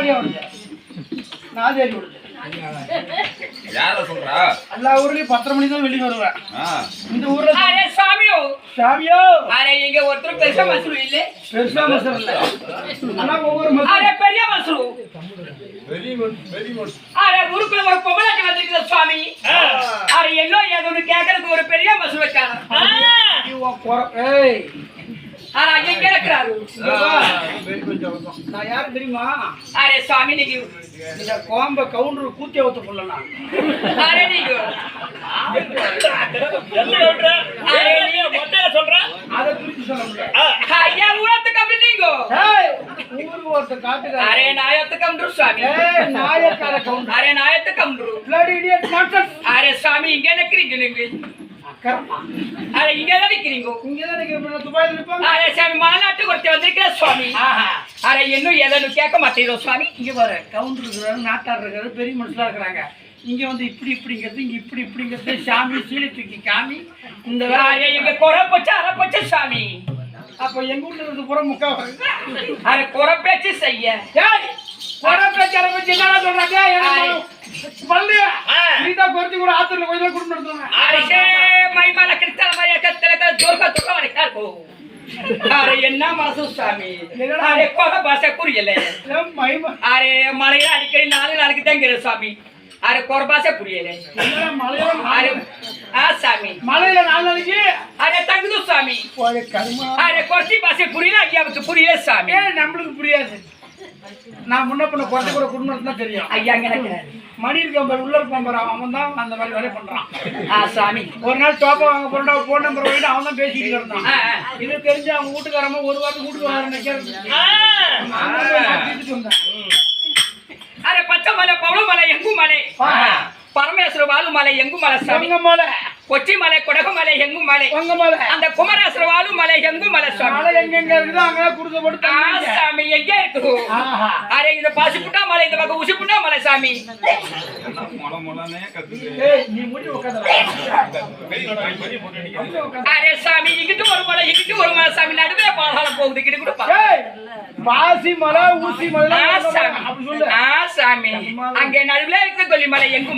நானே விடுது நாதேரி விடுது யார சொல்றா? எல்லா ஊர்லயும் 10 மணிக்கு தான் வெளியே வருவேன். இந்த ஊர்ல அரே சாமியோ சாமியோ அரே இங்க ஒருத்தர் பெருசா மசூல் இல்ல பெருசா மசூல் இல்ல. ஆனா ஒவ்வொரு மசூல் அரே பெரிய மசூல் வெரி குட். அரே ஊருக்குள்ள ஒரு பொம்பளாட்டி வந்திருக்குது சுவாமி. அரே என்ன ஏதோன்னு கேக்குறதுக்கு ஒரு பெரிய மசூல் வச்சாங்க. ஏய் அரே எங்க இருக்கிறாரு? நான் யாரு தெரியுமா? அரே சுவாமி நீங்க இந்த கோம்ப கவுண்டர் கூத்திய ஊத்த சொல்லனா. அரே நீங்க அரே நீ மொட்டையா சொல்ற? அத குறிச்சு சொல்ல முடியாது. ஐயா ஊரத்துக்கு அப்படி நீங்க ஏய் ஊருக்கு ஒருத்த காட்டுங்க. அரே நாயத்துக்கு கவுண்டர் சுவாமி. ஏய் நாயக்கார கவுண்டர். அரே நாயத்துக்கு கவுண்டர். bloody idiot nonsense. அரே சாமி இங்க நிக்கிறீங்க நீங்க. அக்கறமா. அரே இங்க தான் நிக்கிறீங்க. இங்க தான் நிக்கிறேன். துபாயில நிப்பாங்க. அரே சாமி மாநாட்டுக்கு ஒருத்தர் வந்திருக்கிற சுவாமி. அரே இன்னும் ஏதோ கேட்க மாட்டீரோ சுவாமி? இங்க பாரு கவுண்டர் இருக்காரு நாட்டார் இருக்காரு பெரிய மனுஷனா இருக்காங்க. இங்க வந்து இப்படி இப்படிங்கிறது இங்க இப்படி இப்படிங்கிறது சாமி சீலை தூக்கி காமி இந்த அரே இங்க குறை போச்சு அரை போச்சு சாமி. அப்ப எங்க வீட்டுல இருந்து புறம் முக்கா அரே குறை பேச்சு செய்ய என்னடா சொல்றாங்க நீதான் குறைச்சி கூட ஆத்துல கொஞ்சம் குடும்பம் நடத்துவாங்க. அரே மைமால கிறிஸ்தல மரியா கத்தல ஜோர்கா துக்க வரைக்காரோ. அரே என்ன மனசு சாமி? அரே கொலை பாஷை புரியல. அரே மலையில அடிக்கடி 4 நாளைக்கு தங்கிற சாமி. அரே கொலை பாஷை புரியல. அரே சாமி மலையில 4 நாளைக்கு அரே தங்குது சாமி. அரே கொச்சி பாஷை புரியல ஐயாவுக்கு புரியல சாமி. நம்மளுக்கு புரியாது. நான் முன்ன பண்ண குறைச்சி கூட குடும்பம் தான் தெரியும். ஐயா நினைக்கிறேன் மணி இருக்கான் உள்ள இருப்பான் பாரு அவன் தான் அந்த மாதிரி வேலையை பண்றான். சாமி ஒரு நாள் டோப்பா வாங்க போறா போன் நம்பர் வாங்கிட்டு அவன் தான் பேசிட்டு இருந்தான். இது தெரிஞ்சு அவங்க வீட்டுக்காரமா ஒரு வாரத்துக்கு வீட்டுக்கு வர நினைக்கிறது. அரே பச்சை மலை பவள மலை எங்கு மலை பரமேஸ்வர வாழு மலை எங்கு மலை சாமி. கொச்சி மலை கொடகு மலை எங்கு மலை அந்த குமரேஸ்வர வாழு மலை எங்கு மலை சாமி. எங்க இருக்குதோ அங்கெல்லாம் குடுத்து போட்டு சாமி எங்க இருக்கு? அரே இந்த பாசி புட்டா மலை இந்த பக்கம் உசி புட்டா மலை சாமி. நீ முடி உட்காந்து அரே சாமி இங்கிட்டு ஒரு மலை இங்கிட்டு ஒரு மலை சாமி நடுவே பாதாளம் போகுது கிட்ட கூட பாசி மலை ஊசி மலை சாமி. சாமி அங்கே நடுவுல இருக்கு கொல்லி மலை எங்கு மலை